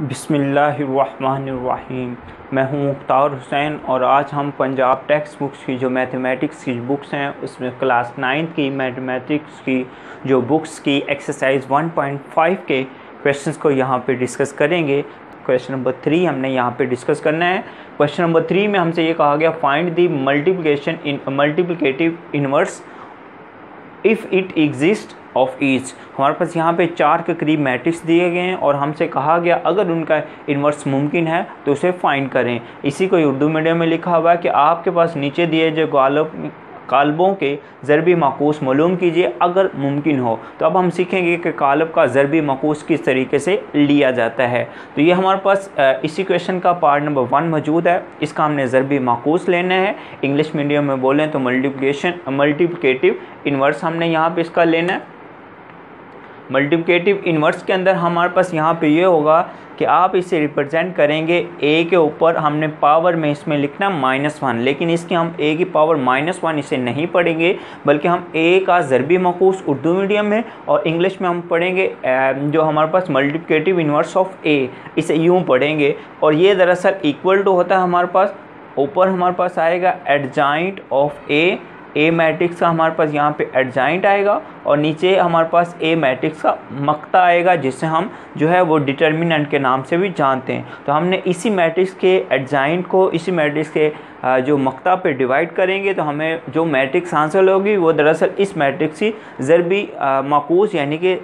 बिस्मिल्लाहिर्रहमानिर्रहीम। मैं हूं मुख्तार हुसैन और आज हम पंजाब टेक्स्ट बुक्स की जो मैथमेटिक्स की बुक्स हैं उसमें क्लास 9 की मैथमेटिक्स की जो बुक्स की एक्सरसाइज 1.5 के क्वेश्चंस को यहां पे डिस्कस करेंगे। क्वेश्चन नंबर 3 हमने यहां पे डिस्कस करना है। क्वेश्चन नंबर 3 में हमसे ये कहा गया find the multiplication in multiplicative inverse if it exist of each. हमारे पास यहाँ पे 4 के करीब मैट्रिक्स दिए गए हैं और हमसे कहा गया अगर उनका इन्वर्स मुमकिन है तो उसे फाइंड करें। इसी को उर्दू मीडियम में लिखा हुआ है कि आपके पास नीचे दिए जो कालबों के ज़रबी माकूस मालूम कीजिए अगर मुमकिन हो। तो अब हम सीखेंगे कि कालब का ज़रबी माकूस किस तरीके से लिया जाता है। तो ये हमारे पास इसी क्वेश्चन का पार्ट नंबर 1 मौजूद है। इसका हमने ज़रबी माकूस लेना है। इंग्लिश मीडियम में बोलें तो मल्टीप्लिकेटिव इन्वर्स हमने यहाँ पे इसका लेना है। मल्टीप्लिकेटिव इन्वर्स के अंदर हमारे पास यहाँ पे ये होगा कि आप इसे रिप्रेजेंट करेंगे a के ऊपर हमने पावर में इसमें लिखना -1, लेकिन इसकी हम a की पावर -1 इसे नहीं पढ़ेंगे बल्कि हम a का ज़रबी माकूस उर्दू मीडियम में और इंग्लिश में हम पढ़ेंगे जो हमारे पास मल्टीप्लिकेटिव इन्वर्स ऑफ a इसे यूँ पढ़ेंगे। और ये दरअसल इक्वल टू होता है हमारे पास ऊपर हमारे पास आएगा एडजॉइंट ऑफ ए मैट्रिक्स का हमारे पास यहाँ पे एडजॉइंट आएगा और नीचे हमारे पास ए मैट्रिक्स का मक्ता आएगा जिसे हम जो है वो डिटर्मिनेंट के नाम से भी जानते हैं। तो हमने इसी मैट्रिक्स के एडजॉइंट को इसी मैट्रिक्स के जो मक्ता पे डिवाइड करेंगे तो हमें जो मैट्रिक्स हासिल होगी वो दरअसल इस मैट्रिक्स की ज़रबी माकूस यानी कि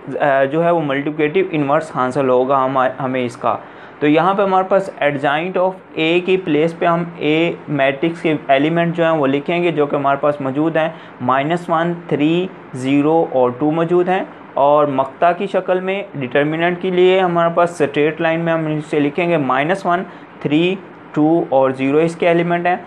जो है वो मल्टीप्लिकेटिव इन्वर्स हासिल होगा हमें इसका। तो यहाँ पे हमारे पास एडजॉइंट ऑफ ए की प्लेस पे हम ए मैट्रिक्स के एलिमेंट जो हैं वो लिखेंगे जो कि हमारे पास मौजूद हैं -1, 3, 0 और 2 मौजूद हैं। और मक्ता की शक्ल में डिटर्मिनेंट के लिए हमारे पास स्ट्रेट लाइन में हम इसे लिखेंगे -1, 3, 2 और 0 इसके एलिमेंट हैं।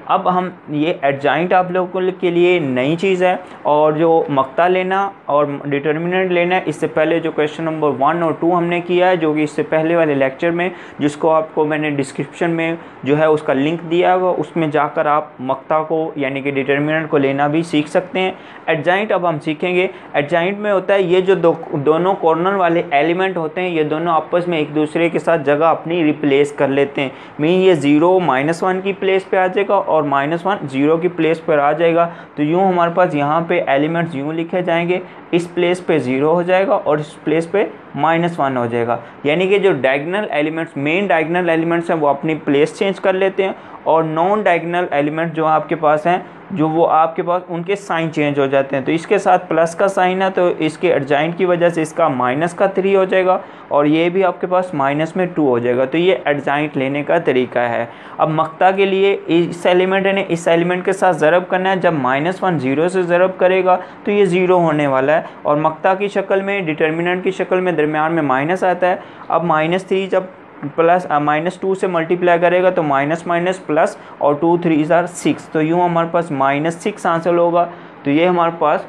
अब हम ये एडजॉइंट आप लोगों के लिए नई चीज़ है और जो मक्ता लेना और डिटर्मिनेंट लेना है इससे पहले जो क्वेश्चन नंबर 1 और 2 हमने किया है जो कि इससे पहले वाले लेक्चर में जिसको आपको मैंने डिस्क्रिप्शन में जो है उसका लिंक दिया हुआ उसमें जाकर आप मक्ता को यानी कि डिटर्मिनेंट को लेना भी सीख सकते हैं। एडजॉइंट अब हम सीखेंगे। एडजॉइंट में होता है ये जो दोनों कॉर्नर वाले एलिमेंट होते हैं ये दोनों आपस में एक दूसरे के साथ जगह अपनी रिप्लेस कर लेते हैं। मीन ये 0 -1 की प्लेस पे आ जाएगा और -1 0 की प्लेस पर आ जाएगा। तो यूँ हमारे पास यहाँ पे एलिमेंट्स यूँ लिखे जाएंगे, इस प्लेस पे 0 हो जाएगा और इस प्लेस पे -1 हो जाएगा। यानी कि जो diagonal elements main diagonal elements हैं वो अपनी प्लेस चेंज कर लेते हैं और नॉन डायगोनल एलिमेंट जो आपके पास हैं जो वो आपके पास उनके साइन चेंज हो जाते हैं। तो इसके साथ प्लस का साइन है तो इसके एडजॉइंट की वजह से इसका -3 हो जाएगा और ये भी आपके पास -2 हो जाएगा। तो ये एडजॉइंट लेने का तरीका है। अब मक्ता के लिए इस एलिमेंट ने इस एलिमेंट के साथ ज़रब करना है। जब -1 0 से ज़रब करेगा तो ये 0 होने वाला है और मक्ता की शक्ल में डिटर्मिनेंट की शक्ल में दरमियान में माइनस आता है। अब -3 जब प्लस -2 से मल्टीप्लाई करेगा तो माइनस प्लस और 2 3 6 तो यूँ हमारे पास -6 हासिल होगा। तो ये हमारे पास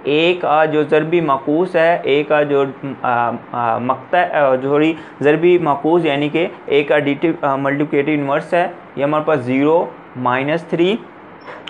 ए का जो ज़रबी माकूस है ए का जो मक्ता जोड़ी ज़रबी माकूस यानी कि ए का मल्टीप्लिकेटिव इन्वर्स है ये हमारे पास 0 -3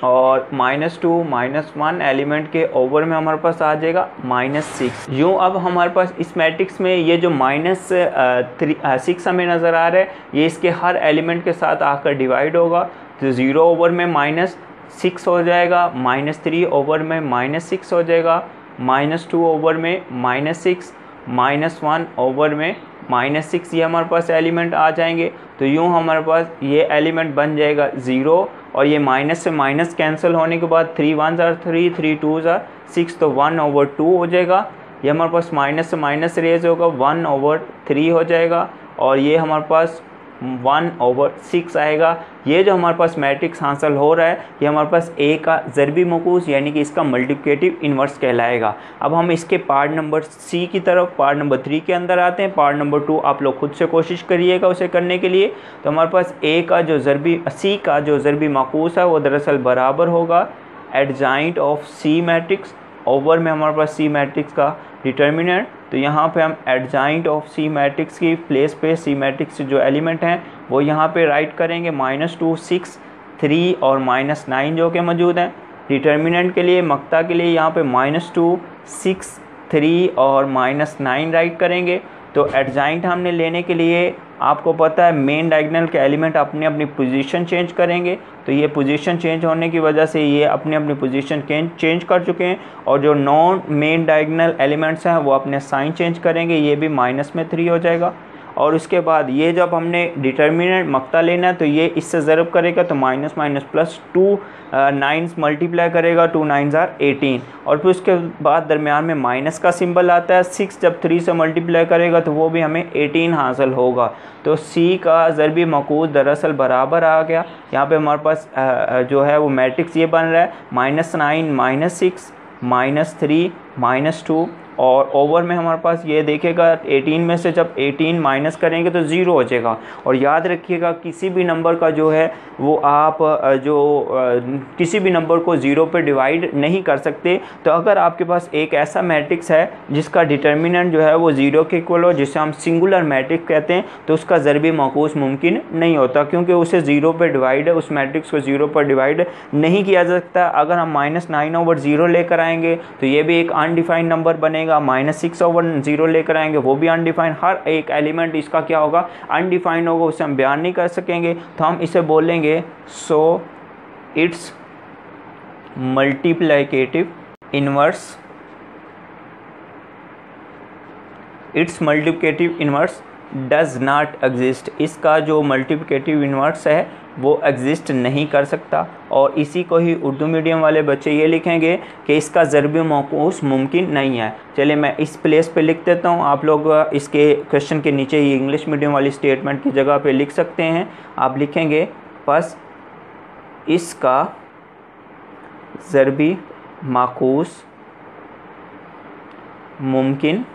और -2 -1 एलिमेंट के ओवर में हमारे पास आ जाएगा -6। यूँ अब हमारे पास इस मैट्रिक्स में ये जो -6 हमें नज़र आ रहा है ये इसके हर एलिमेंट के साथ आकर डिवाइड होगा। तो 0 ओवर में -6 हो जाएगा, -3 ओवर में -6 हो जाएगा, -2 ओवर में -6, -1 ओवर में -6 ये हमारे पास एलिमेंट आ जाएंगे। तो यूँ हमारे पास ये एलिमेंट बन जाएगा 0 और ये माइनस से माइनस कैंसिल होने के बाद 3 1 3 3 2 6 तो 1/2 हो जाएगा। ये हमारे पास माइनस से माइनस रेज होगा 1/3 हो जाएगा और ये हमारे पास 1/6 आएगा। ये जो हमारे पास मैट्रिक्स हासिल हो रहा है ये हमारे पास ए का ज़रबी माकूस यानी कि इसका मल्टीप्लिकेटिव इन्वर्स कहलाएगा। अब हम इसके पार्ट नंबर सी की तरफ पार्ट नंबर 3 के अंदर आते हैं। पार्ट नंबर 2 आप लोग खुद से कोशिश करिएगा उसे करने के लिए। तो हमारे पास सी का जो ज़रबी माकूस है वो दरअसल बराबर होगा adjoint of C matrix over में हमारे पास सी मैट्रिक्स का डिटर्मिनेंट। तो यहाँ पे हम एडजॉइंट ऑफ सी मैट्रिक्स की प्लेस पे सी मैट्रिक्स जो एलिमेंट हैं वो यहाँ पे राइट करेंगे -2 6 3 और -9 जो कि मौजूद हैं। डिटर्मिनेंट के लिए मक्ता के लिए यहाँ पे -2 6 3 और -9 राइट करेंगे। तो एडजाइंट हमने लेने के लिए आपको पता है मेन डायगोनल के एलिमेंट अपनी अपनी पोजीशन चेंज करेंगे, तो ये पोजीशन चेंज होने की वजह से ये अपनी अपनी पोजीशन चेंज कर चुके हैं, और जो नॉन मेन डायगोनल एलिमेंट्स हैं वो अपने साइन चेंज करेंगे, ये भी -3 हो जाएगा। और उसके बाद ये जब हमने डिटर्मिनेंट मक्ता लेना है तो ये इससे ज़रब करेगा, तो माइनस माइनस प्लस 2 9 मल्टीप्लाई करेगा, 2 9 18, और फिर उसके बाद दरमियान में माइनस का सिंबल आता है। 6 जब 3 से मल्टीप्लाई करेगा तो वो भी हमें 18 हासिल होगा। तो सी का ज़रबी मकूस दरअसल बराबर आ गया। यहाँ पे हमारे पास जो है वो मैट्रिक्स ये बन रहा है -9 -6 -3 -2, और ओवर में हमारे पास ये देखेगा 18 में से जब 18 माइनस करेंगे तो 0 हो जाएगा। और याद रखिएगा किसी भी नंबर का जो है वो आप किसी भी नंबर को 0 पे डिवाइड नहीं कर सकते। तो अगर आपके पास एक ऐसा मैट्रिक्स है जिसका डिटर्मिनेंट जो है वो 0 के इक्वल हो, जिसे हम सिंगुलर मैट्रिक्स कहते हैं, तो उसका ज़रबी मकूस मुमकिन नहीं होता, क्योंकि उसे 0 पे डिवाइड है, उस मैट्रिक्स को 0 पर डिवाइड नहीं किया जा सकता। अगर हम -9/0 लेकर आएंगे तो ये भी एक अनडिफाइंड नंबर बनेगा, -6/0 लेकर आएंगे वो भी अनडिफाइंड, हर एक एलिमेंट इसका क्या होगा, अनडिफाइंड होगा, उसे हम बयान नहीं कर सकेंगे। तो हम इसे बोलेंगे so it's multiplicative inverse does not exist. इसका जो मल्टीप्लिकेटिव इन्वर्स है वो एग्जिस्ट नहीं कर सकता, और इसी को ही उर्दू मीडियम वाले बच्चे ये लिखेंगे कि इसका ज़रबी मौकूस मुमकिन नहीं है। चलिए मैं इस प्लेस पे लिख देता हूँ, आप लोग इसके क्वेश्चन के नीचे ही इंग्लिश मीडियम वाली स्टेटमेंट की जगह पे लिख सकते हैं। आप लिखेंगे बस इसका ज़रबी मौकूस मुमकिन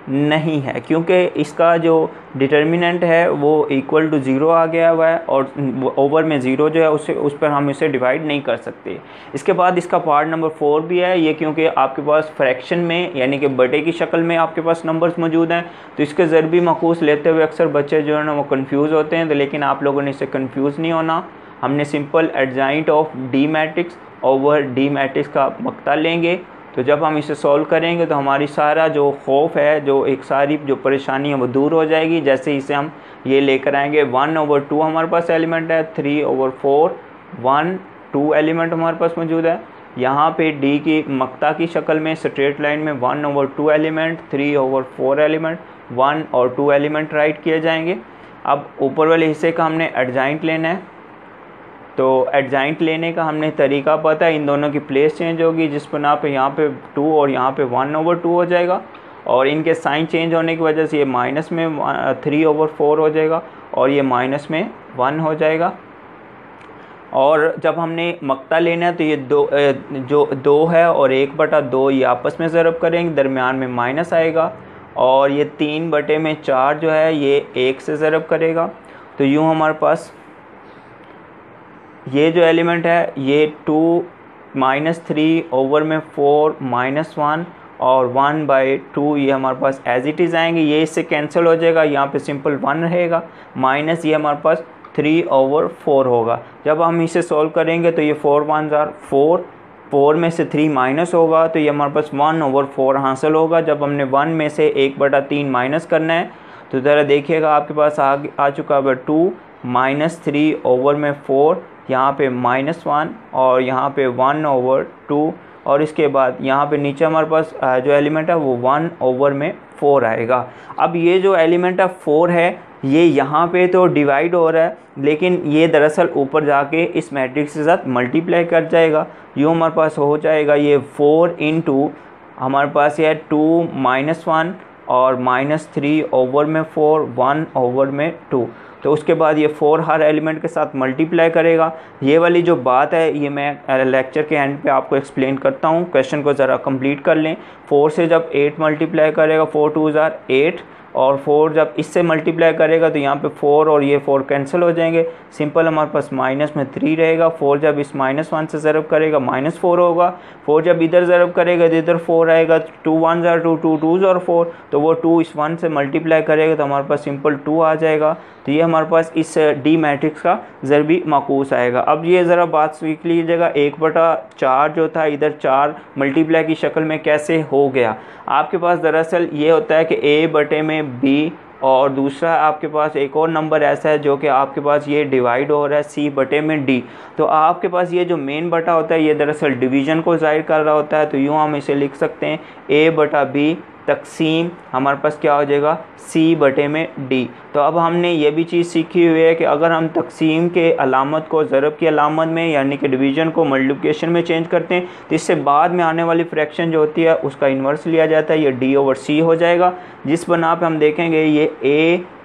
नहीं है, क्योंकि इसका जो डिटर्मिनेंट है वो इक्वल टू 0 आ गया हुआ है, और ओवर में 0 जो है उस पर हम इसे डिवाइड नहीं कर सकते। इसके बाद इसका पार्ट नंबर 4 भी है, ये क्योंकि आपके पास फ्रैक्शन में यानी कि बटे की शक्ल में आपके पास नंबर्स मौजूद हैं, तो इसके ज़रबी मकूस लेते हुए अक्सर बच्चे जो है ना वो कन्फ्यूज़ होते हैं। तो लेकिन आप लोगों ने इससे कन्फ्यूज़ नहीं होना, हमने simple adjoint of D matrix over D matrix का मक्ता लेंगे। तो जब हम इसे सॉल्व करेंगे तो हमारी सारा जो खौफ है, जो एक सारी जो परेशानी है वो दूर हो जाएगी। जैसे इसे हम ये लेकर आएंगे 1/2 हमारे पास एलिमेंट है, 3/4 1 2 एलिमेंट हमारे पास मौजूद है। यहाँ पे डी की मक्ता की शक्ल में स्ट्रेट लाइन में 1/2 एलिमेंट, 3/4 एलिमेंट, 1 और 2 एलिमेंट राइट किए जाएंगे। अब ऊपर वाले हिस्से का हमने एडजाइंट लेना है, तो एडजाइंट लेने का हमने तरीका पता है, इन दोनों की प्लेस चेंज होगी, जिस पर यहाँ पे 2 और यहाँ पे 1/2 हो जाएगा, और इनके साइन चेंज होने की वजह से ये माइनस में 3/4 हो जाएगा और ये माइनस में 1 हो जाएगा। और जब हमने मक्ता लेना है तो ये जो 2 है और 1/2 ये आपस में ज़रब करेंगे, दरमियान में माइनस आएगा, और ये 3/4 जो है ये 1 से ज़रब करेगा। तो यूँ हमारे पास ये जो एलिमेंट है ये 2 -3/4 -1 और 1/2 ये हमारे पास एज इट इज़ आएंगे, ये इससे कैंसिल हो जाएगा, यहाँ पे सिंपल 1 रहेगा, माइनस ये हमारे पास 3/4 होगा। जब हम इसे सॉल्व करेंगे तो ये 4 1s are 4 में से 3 माइनस होगा, तो ये हमारे पास 1/4 हासिल होगा। जब हमने 1 में से 1/3 माइनस करना है तो ज़रा देखिएगा आपके पास आ चुका है 2 -3/4, यहाँ पे -1 और यहाँ पे 1/2, और इसके बाद यहाँ पे नीचे हमारे पास जो एलिमेंट है वो 1/4 आएगा। अब ये जो एलिमेंट है 4 है ये यहाँ पे तो डिवाइड हो रहा है, लेकिन ये दरअसल ऊपर जाके इस मैट्रिक्स के साथ मल्टीप्लाई कर जाएगा। यूँ हमारे पास हो जाएगा ये 4 × हमारे पास ये 2 -1 और -3/4 1/2, तो उसके बाद ये 4 हर एलिमेंट के साथ मल्टीप्लाई करेगा। ये वाली जो बात है ये मैं लेक्चर के एंड पे आपको एक्सप्लेन करता हूँ, क्वेश्चन को ज़रा कंप्लीट कर लें। 4 से जब 8 मल्टीप्लाई करेगा, 4 2s are 8, और 4 जब इससे मल्टीप्लाई करेगा तो यहाँ पे 4 और ये 4 कैंसिल हो जाएंगे। सिंपल हमारे पास माइनस में 3 रहेगा। 4 जब इस -1 से ज़रब करेगा -4 होगा। 4 जब इधर ज़रब करेगा तो इधर 4 आएगा। 2 1 ज़ार 2, 2 2 ज़ार 4, तो वो 2 इस 1 से मल्टीप्लाई करेगा तो हमारे पास सिंपल 2 आ जाएगा। तो ये हमारे पास इस डी मैट्रिक्स का ज़रबी माकूस आएगा। अब ये ज़रा बात सीख लीजिएगा, 1/4 जो था इधर 4 मल्टीप्लाई की शक्ल में कैसे हो गया। आपके पास दरअसल ये होता है कि a/b, और दूसरा आपके पास एक और नंबर ऐसा है जो कि आपके पास ये डिवाइड हो रहा है c/d। तो आपके पास ये जो मेन बटा होता है ये दरअसल डिवीज़न को ज़ाहिर कर रहा होता है। तो यूँ हम इसे लिख सकते हैं a/b तकसीम हमारे पास क्या हो जाएगा c/d। तो अब हमने ये भी चीज़ सीखी हुई है कि अगर हम तकसीम के अलामत को ज़रब की अलामत में यानी कि डिवीज़न को मल्टीप्लिकेशन में चेंज करते हैं तो इससे बाद में आने वाली फ्रैक्शन जो होती है उसका इन्वर्स लिया जाता है, ये d/c हो जाएगा, जिस बना पे हम देखेंगे ये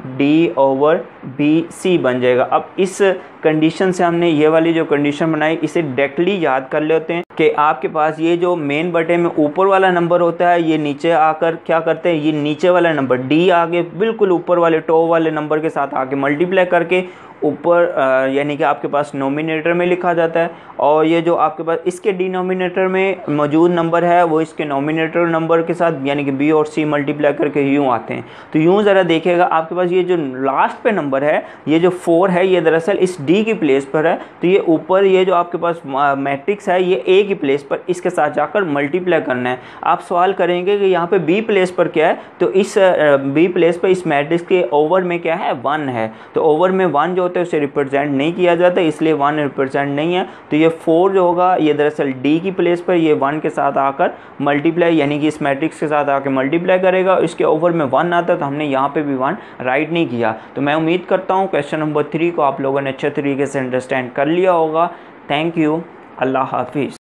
a/d/bc बन जाएगा। अब इस कंडीशन से हमने ये वाली जो कंडीशन बनाई इसे डायरेक्टली याद कर लेते हैं कि आपके पास ये जो मेन बटे में ऊपर वाला नंबर होता है ये नीचे आकर क्या करते हैं, ये नीचे वाला नंबर d आगे बिल्कुल ऊपर वाले टॉप वाले नंबर के साथ आके मल्टीप्लाई करके ऊपर यानी कि आपके पास नोमिनेटर में लिखा जाता है, और ये जो आपके पास इसके डिनोमिनेटर में मौजूद नंबर है वो इसके नोमिनेटर नंबर के साथ यानी कि b और c मल्टीप्लाई करके यूँ आते हैं। तो यूँ ज़रा देखिएगा आपके पास ये जो लास्ट पे नंबर है ये जो 4 है ये दरअसल इस d की प्लेस पर है, तो ये ऊपर ये जो आपके पास मैट्रिक्स है ये a की प्लेस पर इसके साथ जाकर मल्टीप्लाई करना है। आप सवाल करेंगे कि यहाँ पे b प्लेस पर क्या है, तो इस b प्लेस पर इस मैट्रिक्स के ओवर में क्या है 1 है, तो ओवर में 1 जो होता है उसे रिप्रेजेंट नहीं किया जाता इसलिए 1 रिप्रेजेंट नहीं है। तो ये 4 जो होगा ये दरअसल d की प्लेस पर ये 1 के साथ आकर मल्टीप्लाई यानी कि इस मैट्रिक्स के साथ आकर मल्टीप्लाई करेगा, इसके ओवर में 1 आता तो हमने यहाँ पे भी 1 राइट नहीं किया। तो मैं उम्मीद करता हूँ क्वेश्चन नंबर 3 को आप लोगों ने अच्छे तरीके से अंडरस्टैंड कर लिया होगा। थैंक यू, अल्लाह हाफिज़।